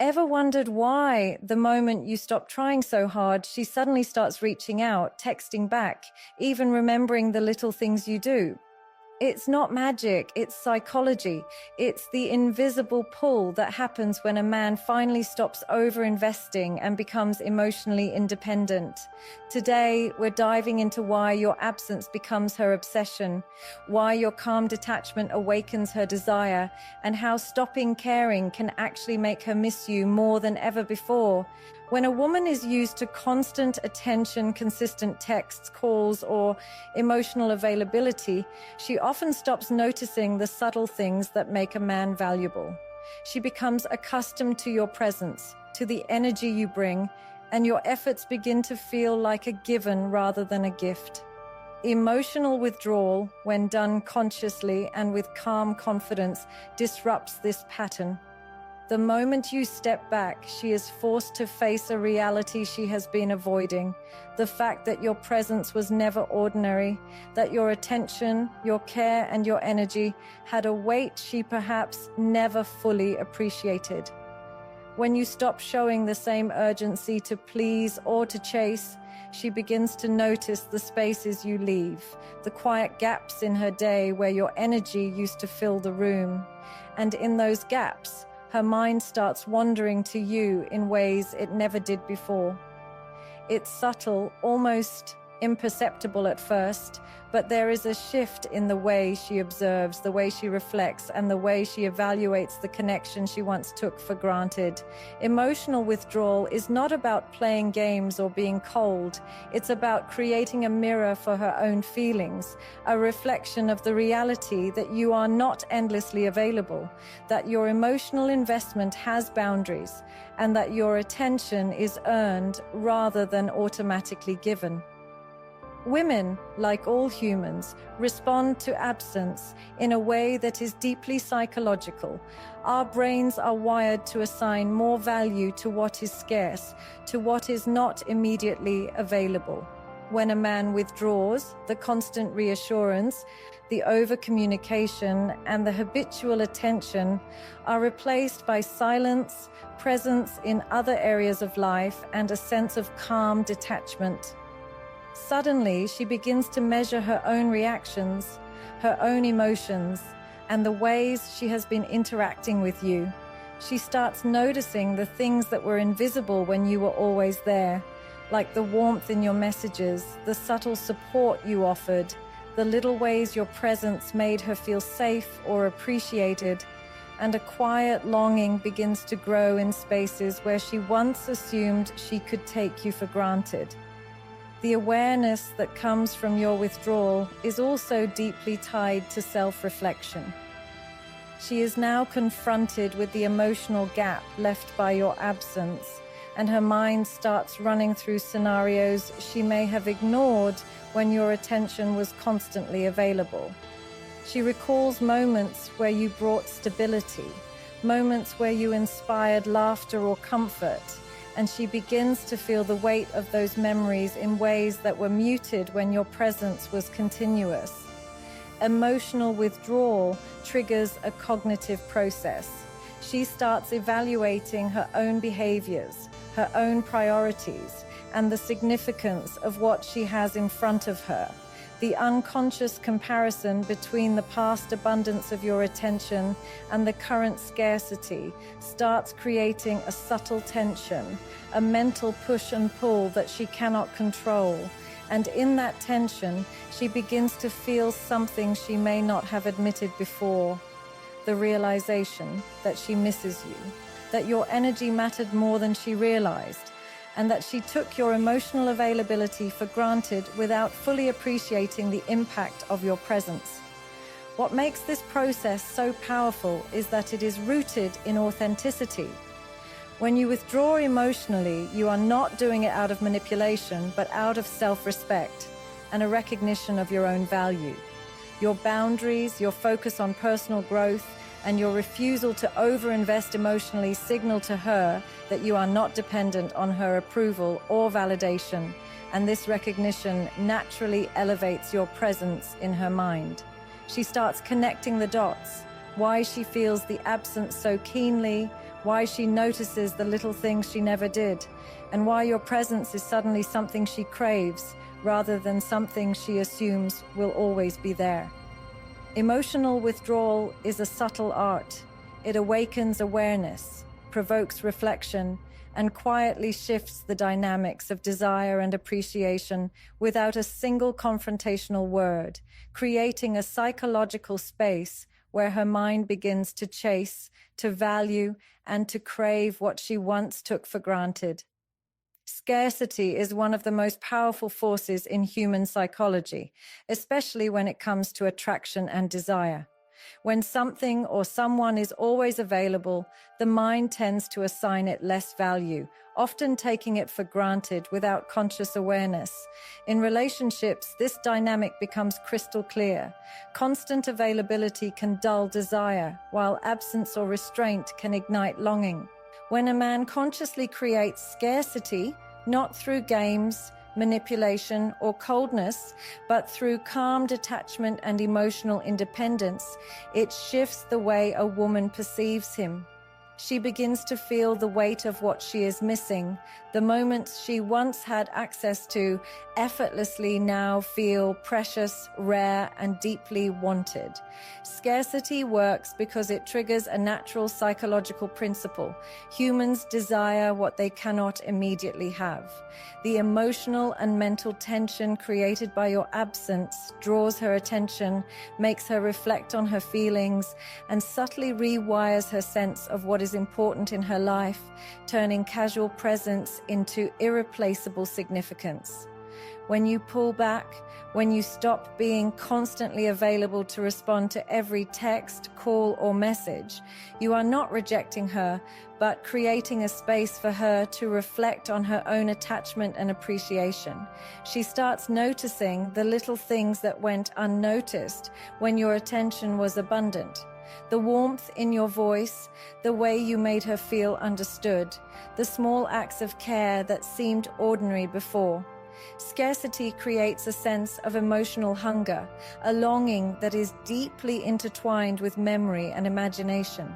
Ever wondered why, the moment you stop trying so hard, she suddenly starts reaching out, texting back, even remembering the little things you do? It's not magic, it's psychology. It's the invisible pull that happens when a man finally stops over-investing and becomes emotionally independent. Today, we're diving into why your absence becomes her obsession, why your calm detachment awakens her desire, and how stopping caring can actually make her miss you more than ever before. When a woman is used to constant attention, consistent texts, calls, or emotional availability, she often stops noticing the subtle things that make a man valuable. She becomes accustomed to your presence, to the energy you bring, and your efforts begin to feel like a given rather than a gift. Emotional withdrawal, when done consciously and with calm confidence, disrupts this pattern. The moment you step back, she is forced to face a reality she has been avoiding. The fact that your presence was never ordinary, that your attention, your care, and your energy had a weight she perhaps never fully appreciated. When you stop showing the same urgency to please or to chase, she begins to notice the spaces you leave, the quiet gaps in her day where your energy used to fill the room. And in those gaps, her mind starts wandering to you in ways it never did before. It's subtle, almost imperceptible at first, but there is a shift in the way she observes, the way she reflects, and the way she evaluates the connection she once took for granted. Emotional withdrawal is not about playing games or being cold. It's about creating a mirror for her own feelings, a reflection of the reality that you are not endlessly available, that your emotional investment has boundaries, and that your attention is earned rather than automatically given. Women, like all humans, respond to absence in a way that is deeply psychological. Our brains are wired to assign more value to what is scarce, to what is not immediately available. When a man withdraws, the constant reassurance, the over-communication, and the habitual attention are replaced by silence, presence in other areas of life, and a sense of calm detachment. Suddenly, she begins to measure her own reactions, her own emotions, and the ways she has been interacting with you. She starts noticing the things that were invisible when you were always there, like the warmth in your messages, the subtle support you offered, the little ways your presence made her feel safe or appreciated, and a quiet longing begins to grow in spaces where she once assumed she could take you for granted. The awareness that comes from your withdrawal is also deeply tied to self-reflection. She is now confronted with the emotional gap left by your absence, and her mind starts running through scenarios she may have ignored when your attention was constantly available. She recalls moments where you brought stability, moments where you inspired laughter or comfort, and she begins to feel the weight of those memories in ways that were muted when your presence was continuous. Emotional withdrawal triggers a cognitive process. She starts evaluating her own behaviors, her own priorities, and the significance of what she has in front of her. The unconscious comparison between the past abundance of your attention and the current scarcity starts creating a subtle tension, a mental push and pull that she cannot control. And in that tension, she begins to feel something she may not have admitted before. The realization that she misses you, that your energy mattered more than she realized, and that she took your emotional availability for granted without fully appreciating the impact of your presence. What makes this process so powerful is that it is rooted in authenticity. When you withdraw emotionally, you are not doing it out of manipulation, but out of self-respect and a recognition of your own value. Your boundaries, your focus on personal growth, and your refusal to overinvest emotionally signal to her that you are not dependent on her approval or validation, and this recognition naturally elevates your presence in her mind. She starts connecting the dots. why she feels the absence so keenly, why she notices the little things she never did, and why your presence is suddenly something she craves rather than something she assumes will always be there. Emotional withdrawal is a subtle art. It awakens awareness, provokes reflection, and quietly shifts the dynamics of desire and appreciation without a single confrontational word, creating a psychological space where her mind begins to chase, to value, and to crave what she once took for granted. Scarcity is one of the most powerful forces in human psychology, especially when it comes to attraction and desire. When something or someone is always available, the mind tends to assign it less value, often taking it for granted without conscious awareness. In relationships, this dynamic becomes crystal clear. Constant availability can dull desire, while absence or restraint can ignite longing. When a man consciously creates scarcity, not through games, manipulation, or coldness, but through calm detachment and emotional independence, it shifts the way a woman perceives him. She begins to feel the weight of what she is missing. The moments she once had access to effortlessly now feel precious, rare, and deeply wanted. Scarcity works because it triggers a natural psychological principle. Humans desire what they cannot immediately have. The emotional and mental tension created by your absence draws her attention, makes her reflect on her feelings, and subtly rewires her sense of what is important in her life, turning casual presence into irreplaceable significance. When you pull back, when you stop being constantly available to respond to every text, call, or message, you are not rejecting her, but creating a space for her to reflect on her own attachment and appreciation. She starts noticing the little things that went unnoticed when your attention was abundant. The warmth in your voice, the way you made her feel understood, the small acts of care that seemed ordinary before. Scarcity creates a sense of emotional hunger, a longing that is deeply intertwined with memory and imagination.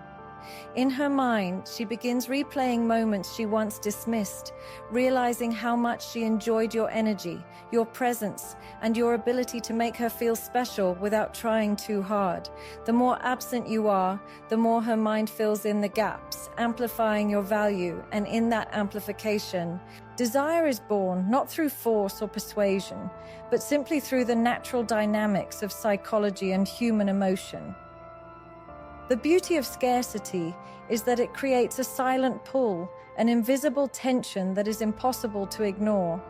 In her mind, she begins replaying moments she once dismissed, realizing how much she enjoyed your energy, your presence, and your ability to make her feel special without trying too hard. The more absent you are, the more her mind fills in the gaps, amplifying your value, and in that amplification, desire is born not through force or persuasion, but simply through the natural dynamics of psychology and human emotion. The beauty of scarcity is that it creates a silent pull, an invisible tension that is impossible to ignore.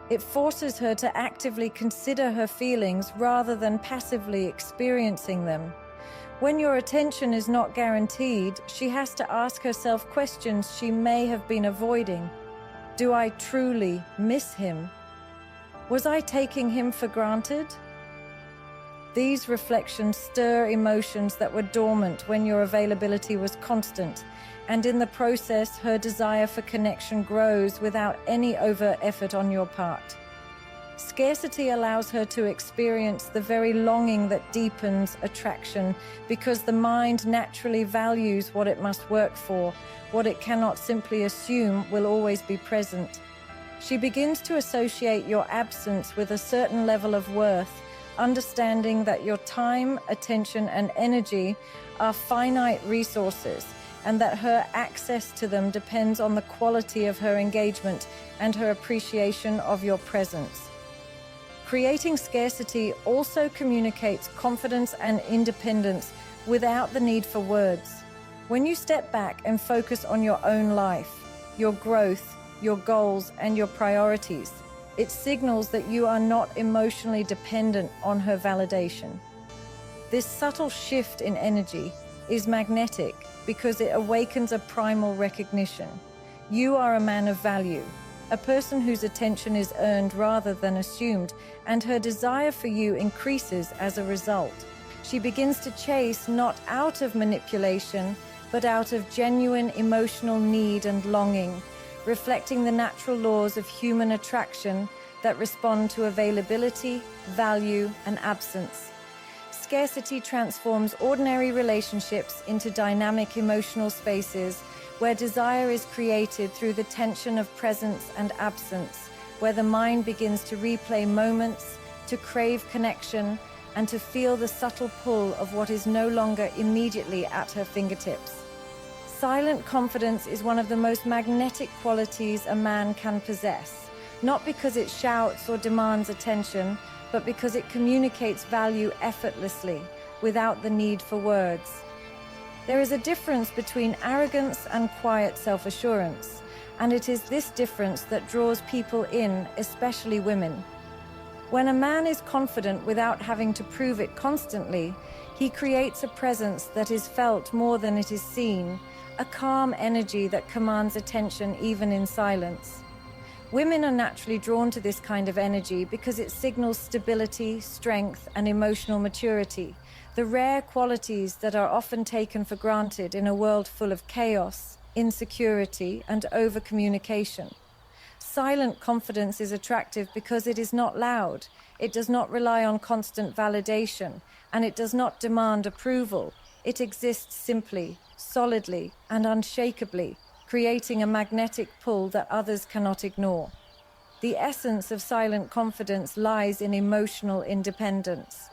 It forces her to actively consider her feelings rather than passively experiencing them. When your attention is not guaranteed, she has to ask herself questions she may have been avoiding. Do I truly miss him? Was I taking him for granted? These reflections stir emotions that were dormant when your availability was constant, and in the process, her desire for connection grows without any overt effort on your part. Scarcity allows her to experience the very longing that deepens attraction, because the mind naturally values what it must work for, what it cannot simply assume will always be present. She begins to associate your absence with a certain level of worth, understanding that your time, attention, and energy are finite resources, and that her access to them depends on the quality of her engagement and her appreciation of your presence. Creating scarcity also communicates confidence and independence without the need for words. When you step back and focus on your own life, your growth, your goals, and your priorities, it signals that you are not emotionally dependent on her validation. This subtle shift in energy is magnetic because it awakens a primal recognition. You are a man of value, a person whose attention is earned rather than assumed, and her desire for you increases as a result. She begins to chase not out of manipulation, but out of genuine emotional need and longing, reflecting the natural laws of human attraction that respond to availability, value, and absence. Scarcity transforms ordinary relationships into dynamic emotional spaces where desire is created through the tension of presence and absence, where the mind begins to replay moments, to crave connection, and to feel the subtle pull of what is no longer immediately at her fingertips. Silent confidence is one of the most magnetic qualities a man can possess, not because it shouts or demands attention, but because it communicates value effortlessly, without the need for words. There is a difference between arrogance and quiet self-assurance, and it is this difference that draws people in, especially women. When a man is confident without having to prove it constantly, he creates a presence that is felt more than it is seen, a calm energy that commands attention even in silence. Women are naturally drawn to this kind of energy because it signals stability, strength, and emotional maturity, the rare qualities that are often taken for granted in a world full of chaos, insecurity, and over-communication. Silent confidence is attractive because it is not loud, it does not rely on constant validation, and it does not demand approval. It exists simply, solidly, and unshakably, creating a magnetic pull that others cannot ignore. The essence of silent confidence lies in emotional independence.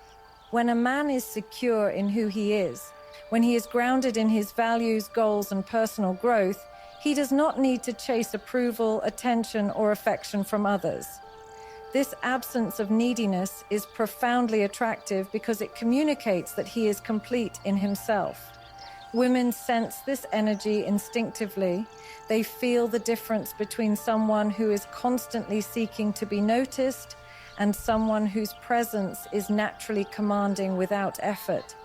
When a man is secure in who he is, when he is grounded in his values, goals, and personal growth, he does not need to chase approval, attention, or affection from others. This absence of neediness is profoundly attractive because it communicates that he is complete in himself. Women sense this energy instinctively. They feel the difference between someone who is constantly seeking to be noticed and someone whose presence is naturally commanding without effort.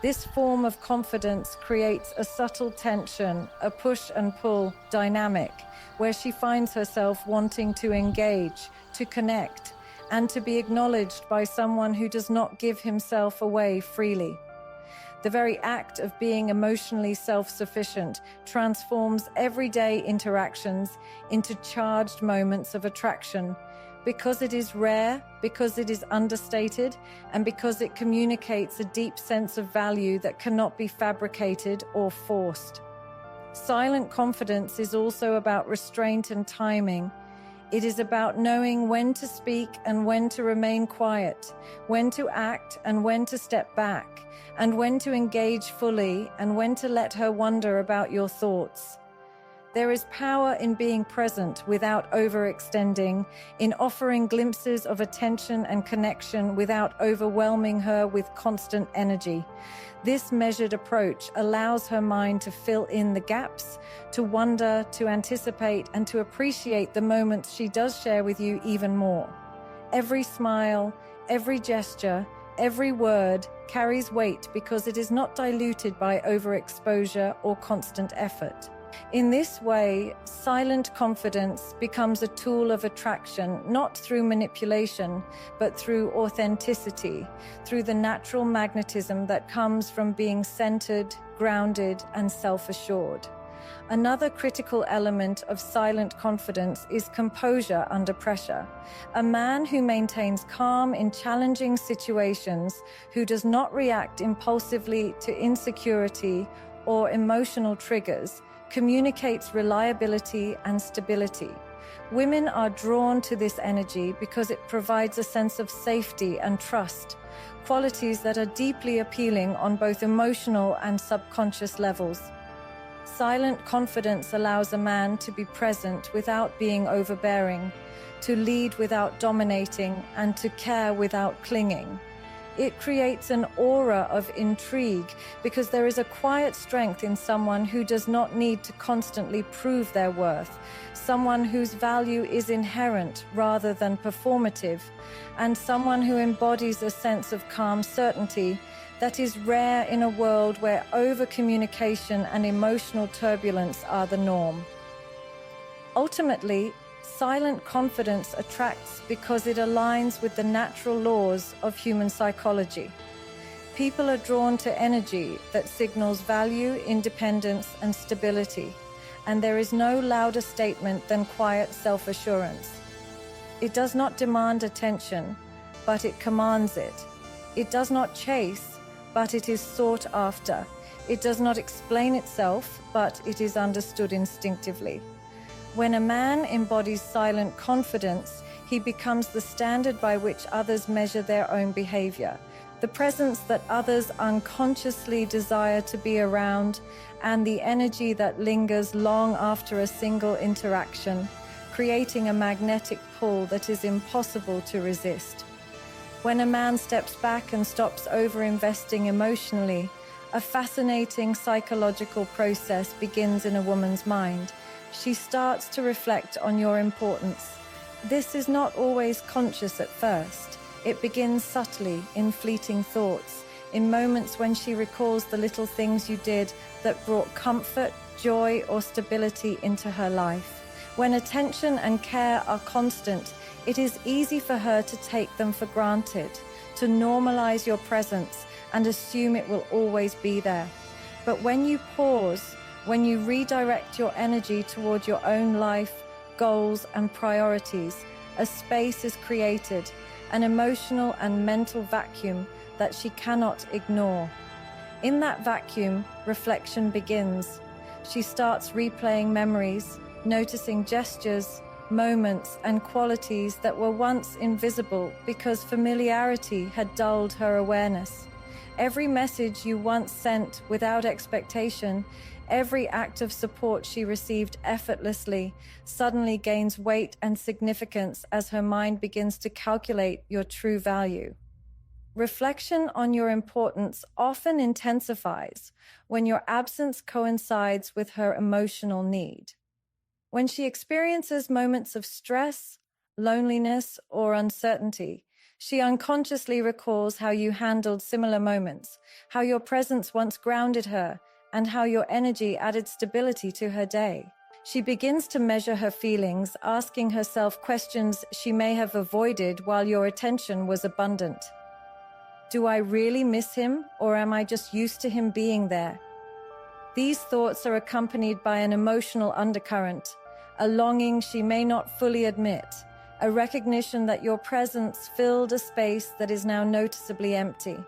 This form of confidence creates a subtle tension, a push and pull dynamic, where she finds herself wanting to engage, to connect, and to be acknowledged by someone who does not give himself away freely. The very act of being emotionally self-sufficient transforms everyday interactions into charged moments of attraction, because it is rare, because it is understated, and because it communicates a deep sense of value that cannot be fabricated or forced. Silent confidence is also about restraint and timing. It is about knowing when to speak and when to remain quiet, when to act and when to step back, and when to engage fully and when to let her wonder about your thoughts. There is power in being present without overextending, in offering glimpses of attention and connection without overwhelming her with constant energy. This measured approach allows her mind to fill in the gaps, to wonder, to anticipate, and to appreciate the moments she does share with you even more. Every smile, every gesture, every word carries weight because it is not diluted by overexposure or constant effort. In this way, silent confidence becomes a tool of attraction, not through manipulation, but through authenticity, through the natural magnetism that comes from being centered, grounded, and self-assured. Another critical element of silent confidence is composure under pressure. A man who maintains calm in challenging situations, who does not react impulsively to insecurity or emotional triggers, communicates reliability and stability. Women are drawn to this energy because it provides a sense of safety and trust, qualities that are deeply appealing on both emotional and subconscious levels. Silent confidence allows a man to be present without being overbearing, to lead without dominating, and to care without clinging. It creates an aura of intrigue because there is a quiet strength in someone who does not need to constantly prove their worth, someone whose value is inherent rather than performative, and someone who embodies a sense of calm certainty that is rare in a world where over-communication and emotional turbulence are the norm. Ultimately, silent confidence attracts because it aligns with the natural laws of human psychology. People are drawn to energy that signals value, independence, and stability, and there is no louder statement than quiet self-assurance. It does not demand attention, but it commands it. It does not chase, but it is sought after. It does not explain itself, but it is understood instinctively. When a man embodies silent confidence, he becomes the standard by which others measure their own behavior, the presence that others unconsciously desire to be around, and the energy that lingers long after a single interaction, creating a magnetic pull that is impossible to resist. When a man steps back and stops over-investing emotionally, a fascinating psychological process begins in a woman's mind. She starts to reflect on your importance. This is not always conscious at first. It begins subtly, in fleeting thoughts, in moments when she recalls the little things you did that brought comfort, joy, or stability into her life. When attention and care are constant, it is easy for her to take them for granted, to normalize your presence and assume it will always be there. But when you pause, when you redirect your energy toward your own life, goals, and priorities, a space is created, an emotional and mental vacuum that she cannot ignore. In that vacuum, reflection begins. She starts replaying memories, noticing gestures, moments, and qualities that were once invisible because familiarity had dulled her awareness. Every message you once sent without expectation, every act of support she received effortlessly, suddenly gains weight and significance as her mind begins to calculate your true value. Reflection on your importance often intensifies when your absence coincides with her emotional need. When she experiences moments of stress, loneliness, or uncertainty, she unconsciously recalls how you handled similar moments, how your presence once grounded her, and how your energy added stability to her day. She begins to measure her feelings, asking herself questions she may have avoided while your attention was abundant. Do I really miss him, or am I just used to him being there? These thoughts are accompanied by an emotional undercurrent, a longing she may not fully admit, a recognition that your presence filled a space that is now noticeably empty.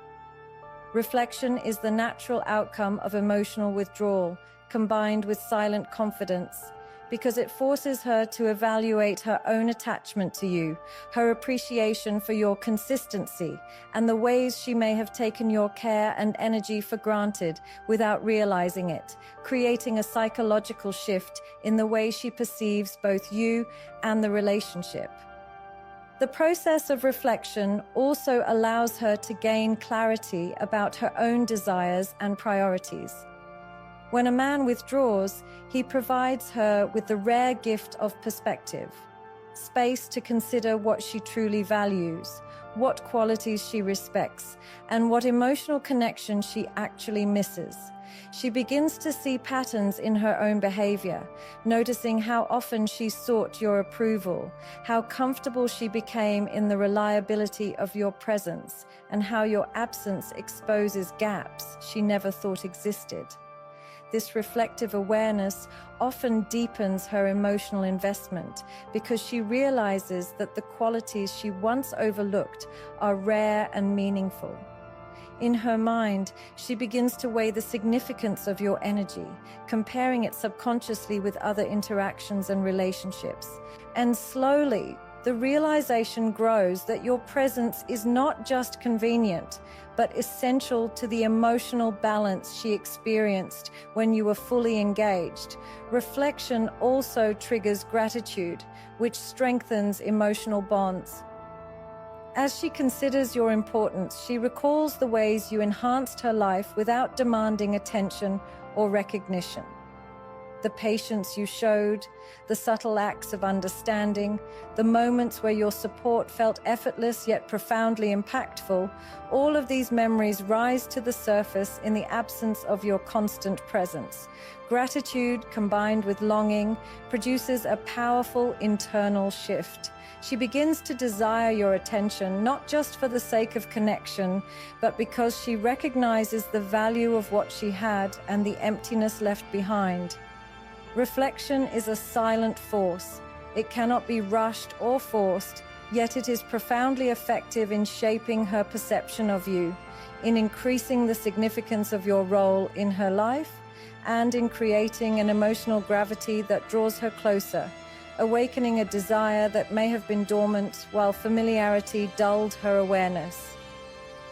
Reflection is the natural outcome of emotional withdrawal, combined with silent confidence, because it forces her to evaluate her own attachment to you, her appreciation for your consistency, and the ways she may have taken your care and energy for granted without realizing it, creating a psychological shift in the way she perceives both you and the relationship. The process of reflection also allows her to gain clarity about her own desires and priorities. When a man withdraws, he provides her with the rare gift of perspective, space to consider what she truly values, what qualities she respects, and what emotional connection she actually misses. She begins to see patterns in her own behavior, noticing how often she sought your approval, how comfortable she became in the reliability of your presence, and how your absence exposes gaps she never thought existed. This reflective awareness often deepens her emotional investment because she realizes that the qualities she once overlooked are rare and meaningful. In her mind, she begins to weigh the significance of your energy, comparing it subconsciously with other interactions and relationships. And slowly, the realization grows that your presence is not just convenient, but essential to the emotional balance she experienced when you were fully engaged. Reflection also triggers gratitude, which strengthens emotional bonds. As she considers your importance, she recalls the ways you enhanced her life without demanding attention or recognition. The patience you showed, the subtle acts of understanding, the moments where your support felt effortless yet profoundly impactful, all of these memories rise to the surface in the absence of your constant presence. Gratitude, combined with longing, produces a powerful internal shift. She begins to desire your attention, not just for the sake of connection, but because she recognizes the value of what she had and the emptiness left behind. Reflection is a silent force. It cannot be rushed or forced, Yet it is profoundly effective in shaping her perception of you, in increasing the significance of your role in her life, and in creating an emotional gravity that draws her closer, awakening a desire that may have been dormant while familiarity dulled her awareness.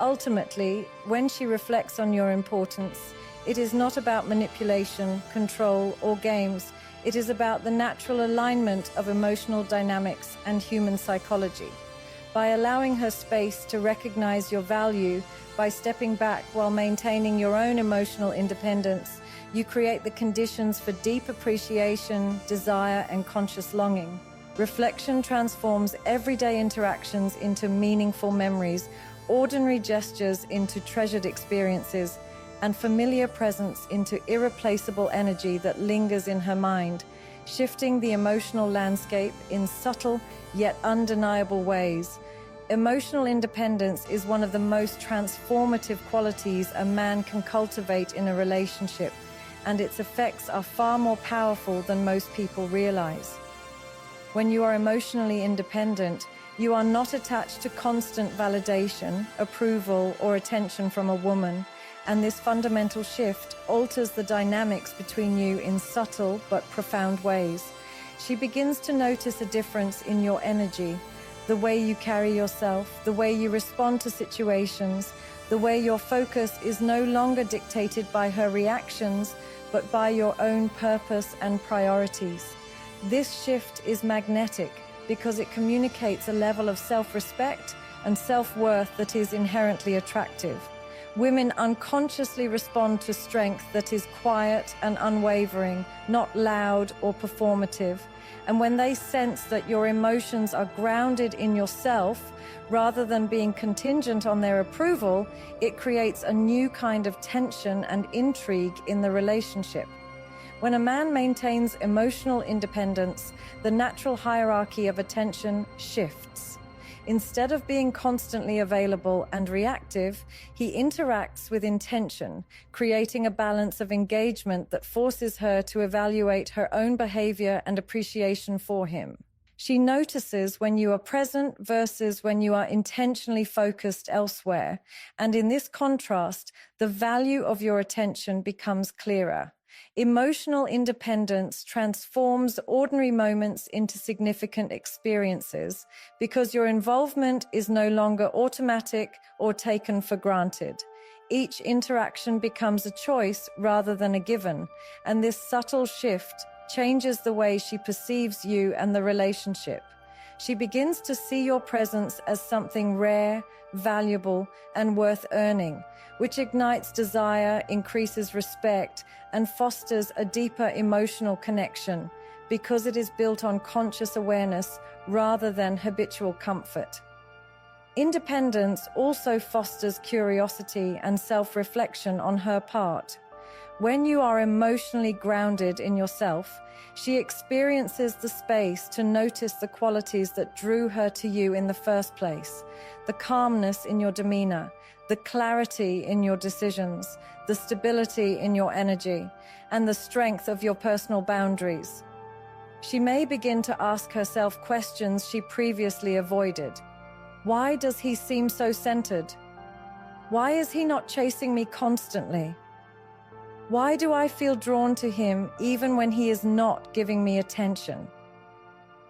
Ultimately, when she reflects on your importance, it is not about manipulation, control, or games. It is about the natural alignment of emotional dynamics and human psychology. By allowing her space to recognize your value, by stepping back while maintaining your own emotional independence, you create the conditions for deep appreciation, desire, and conscious longing. Reflection transforms everyday interactions into meaningful memories, ordinary gestures into treasured experiences, and familiar presence into irreplaceable energy that lingers in her mind, shifting the emotional landscape in subtle yet undeniable ways. Emotional independence is one of the most transformative qualities a man can cultivate in a relationship, and its effects are far more powerful than most people realize. When you are emotionally independent, you are not attached to constant validation, approval, or attention from a woman, and this fundamental shift alters the dynamics between you in subtle but profound ways. She begins to notice a difference in your energy, the way you carry yourself, the way you respond to situations, the way your focus is no longer dictated by her reactions, but by your own purpose and priorities. This shift is magnetic because it communicates a level of self-respect and self-worth that is inherently attractive. Women unconsciously respond to strength that is quiet and unwavering, not loud or performative. And when they sense that your emotions are grounded in yourself, rather than being contingent on their approval, it creates a new kind of tension and intrigue in the relationship. When a man maintains emotional independence, the natural hierarchy of attention shifts. Instead of being constantly available and reactive, he interacts with intention, creating a balance of engagement that forces her to evaluate her own behavior and appreciation for him. She notices when you are present versus when you are intentionally focused elsewhere, and in this contrast, the value of your attention becomes clearer. Emotional independence transforms ordinary moments into significant experiences because your involvement is no longer automatic or taken for granted. Each interaction becomes a choice rather than a given, and this subtle shift changes the way she perceives you and the relationship. She begins to see your presence as something rare, valuable, and worth earning, which ignites desire, increases respect, and fosters a deeper emotional connection because it is built on conscious awareness rather than habitual comfort. Independence also fosters curiosity and self-reflection on her part. When you are emotionally grounded in yourself, she experiences the space to notice the qualities that drew her to you in the first place, the calmness in your demeanor, the clarity in your decisions, the stability in your energy, and the strength of your personal boundaries. She may begin to ask herself questions she previously avoided. Why does he seem so centered? Why is he not chasing me constantly? Why do I feel drawn to him even when he is not giving me attention?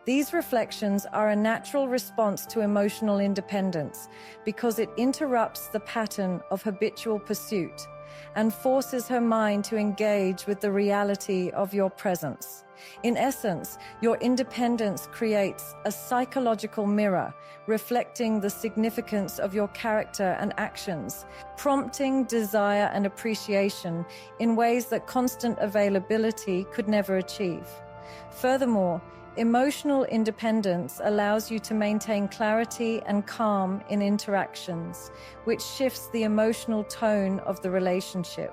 These reflections are a natural response to emotional independence because it interrupts the pattern of habitual pursuit and forces her mind to engage with the reality of your presence. In essence, your independence creates a psychological mirror reflecting the significance of your character and actions, prompting desire and appreciation in ways that constant availability could never achieve. Furthermore, emotional independence allows you to maintain clarity and calm in interactions, which shifts the emotional tone of the relationship.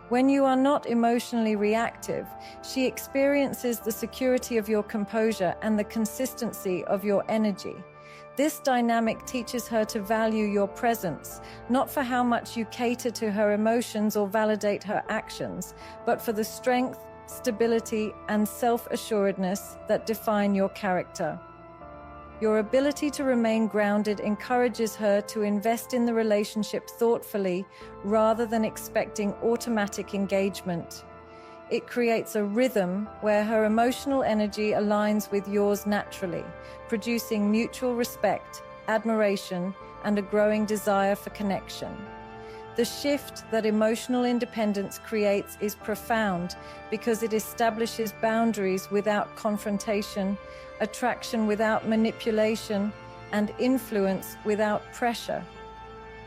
When you are not emotionally reactive, she experiences the security of your composure and the consistency of your energy. This dynamic teaches her to value your presence, not for how much you cater to her emotions or validate her actions, but for the strength, stability, and self-assuredness that define your character. Your ability to remain grounded encourages her to invest in the relationship thoughtfully rather than expecting automatic engagement. It creates a rhythm where her emotional energy aligns with yours naturally, producing mutual respect, admiration, and a growing desire for connection. The shift that emotional independence creates is profound because it establishes boundaries without confrontation, attraction without manipulation, and influence without pressure.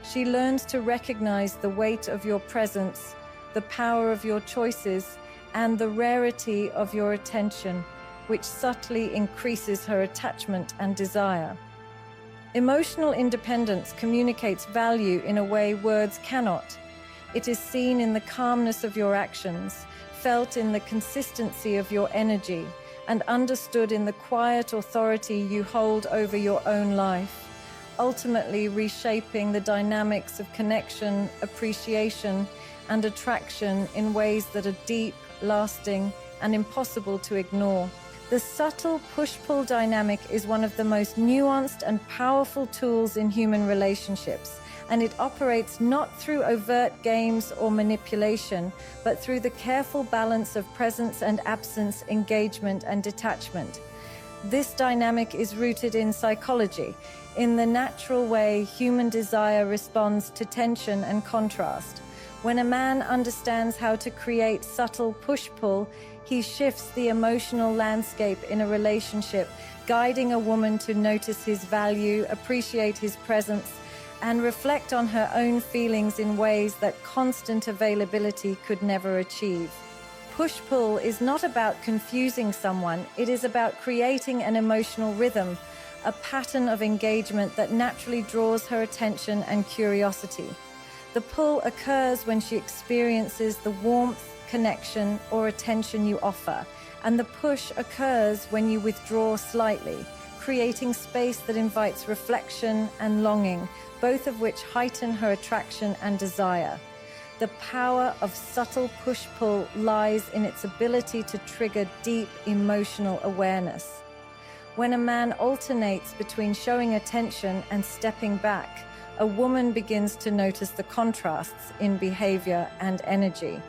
She learns to recognize the weight of your presence, the power of your choices, and the rarity of your attention, which subtly increases her attachment and desire. Emotional independence communicates value in a way words cannot. It is seen in the calmness of your actions, felt in the consistency of your energy, and understood in the quiet authority you hold over your own life, ultimately reshaping the dynamics of connection, appreciation, and attraction in ways that are deep, lasting, and impossible to ignore. The subtle push-pull dynamic is one of the most nuanced and powerful tools in human relationships, and it operates not through overt games or manipulation, but through the careful balance of presence and absence, engagement and detachment. This dynamic is rooted in psychology, in the natural way human desire responds to tension and contrast. When a man understands how to create subtle push-pull, he shifts the emotional landscape in a relationship, guiding a woman to notice his value, appreciate his presence, and reflect on her own feelings in ways that constant availability could never achieve. Push-pull is not about confusing someone, it is about creating an emotional rhythm, a pattern of engagement that naturally draws her attention and curiosity. The pull occurs when she experiences the warmth, connection, or attention you offer, and the push occurs when you withdraw slightly, creating space that invites reflection and longing, both of which heighten her attraction and desire. The power of subtle push-pull lies in its ability to trigger deep emotional awareness. When a man alternates between showing attention and stepping back, a woman begins to notice the contrasts in behavior and energy.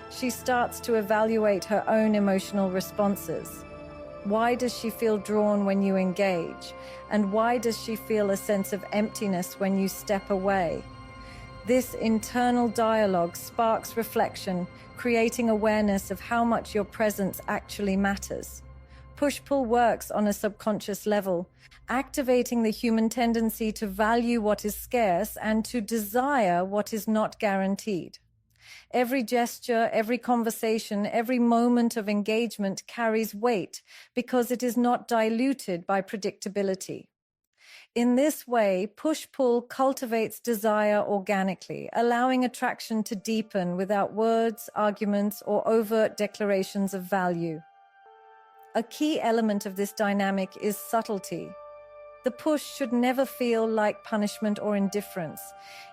She starts to evaluate her own emotional responses. Why does she feel drawn when you engage? And why does she feel a sense of emptiness when you step away? This internal dialogue sparks reflection, creating awareness of how much your presence actually matters. Push-pull works on a subconscious level, activating the human tendency to value what is scarce and to desire what is not guaranteed. Every gesture, every conversation, every moment of engagement carries weight because it is not diluted by predictability. In this way, push-pull cultivates desire organically, allowing attraction to deepen without words, arguments, or overt declarations of value. A key element of this dynamic is subtlety. The push should never feel like punishment or indifference.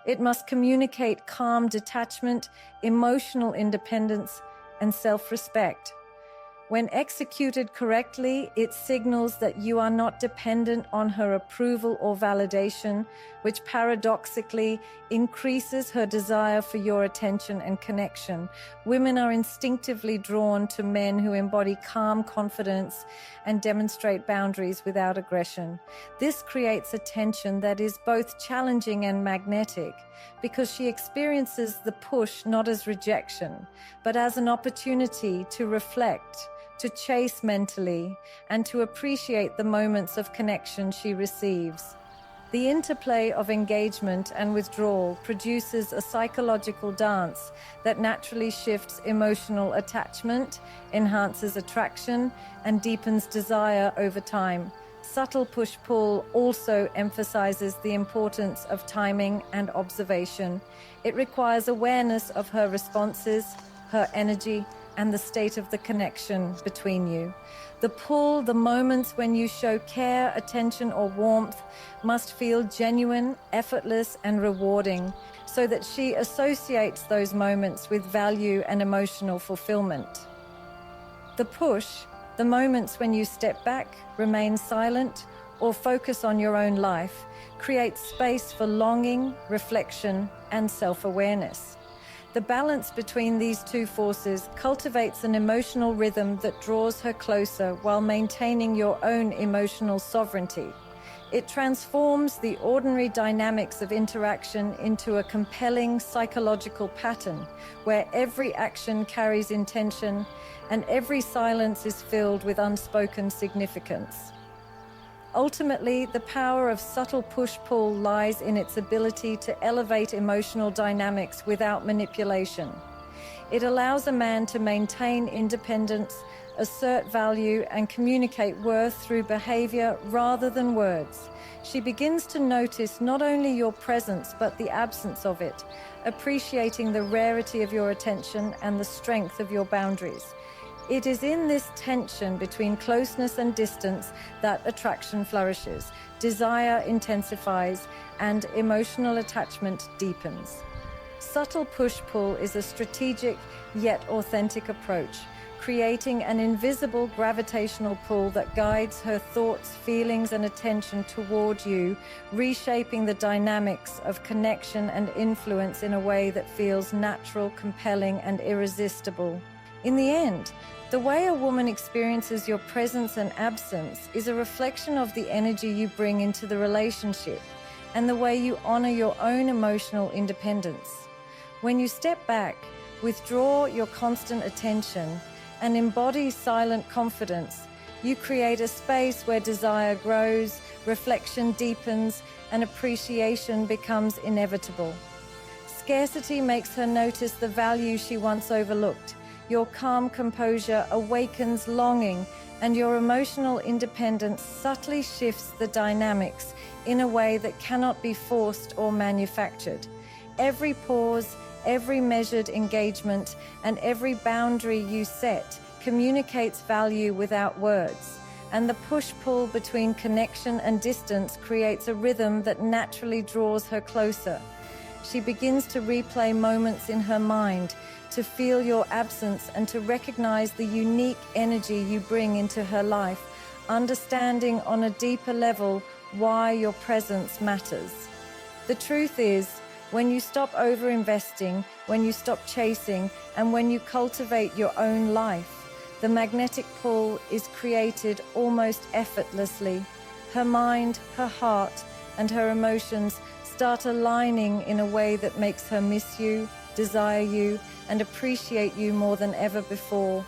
It must communicate calm detachment, emotional independence, and self-respect. When executed correctly, it signals that you are not dependent on her approval or validation, which paradoxically increases her desire for your attention and connection. Women are instinctively drawn to men who embody calm confidence and demonstrate boundaries without aggression. This creates a tension that is both challenging and magnetic, because she experiences the push not as rejection, but as an opportunity to reflect, to chase mentally, and to appreciate the moments of connection she receives. The interplay of engagement and withdrawal produces a psychological dance that naturally shifts emotional attachment, enhances attraction, and deepens desire over time. Subtle push-pull also emphasizes the importance of timing and observation. It requires awareness of her responses, her energy, and the state of the connection between you. The pull, the moments when you show care, attention, or warmth, must feel genuine, effortless, and rewarding, so that she associates those moments with value and emotional fulfillment. The push, the moments when you step back, remain silent, or focus on your own life, creates space for longing, reflection, and self-awareness. The balance between these two forces cultivates an emotional rhythm that draws her closer while maintaining your own emotional sovereignty. It transforms the ordinary dynamics of interaction into a compelling psychological pattern where every action carries intention and every silence is filled with unspoken significance. Ultimately, the power of subtle push-pull lies in its ability to elevate emotional dynamics without manipulation. It allows a man to maintain independence, assert value, and communicate worth through behavior rather than words. She begins to notice not only your presence but the absence of it, appreciating the rarity of your attention and the strength of your boundaries. It is in this tension between closeness and distance that attraction flourishes, desire intensifies, and emotional attachment deepens. Subtle push-pull is a strategic yet authentic approach, creating an invisible gravitational pull that guides her thoughts, feelings, and attention toward you, reshaping the dynamics of connection and influence in a way that feels natural, compelling, and irresistible. In the end, the way a woman experiences your presence and absence is a reflection of the energy you bring into the relationship and the way you honor your own emotional independence. When you step back, withdraw your constant attention, and embody silent confidence, you create a space where desire grows, reflection deepens, and appreciation becomes inevitable. Scarcity makes her notice the value she once overlooked. Your calm composure awakens longing, and your emotional independence subtly shifts the dynamics in a way that cannot be forced or manufactured. Every pause, every measured engagement, and every boundary you set communicates value without words. And the push-pull between connection and distance creates a rhythm that naturally draws her closer. She begins to replay moments in her mind, to feel your absence, and to recognize the unique energy you bring into her life, understanding on a deeper level why your presence matters. The truth is, when you stop over-investing, when you stop chasing, and when you cultivate your own life, the magnetic pull is created almost effortlessly. Her mind, her heart, and her emotions start aligning in a way that makes her miss you, desire you, and appreciate you more than ever before.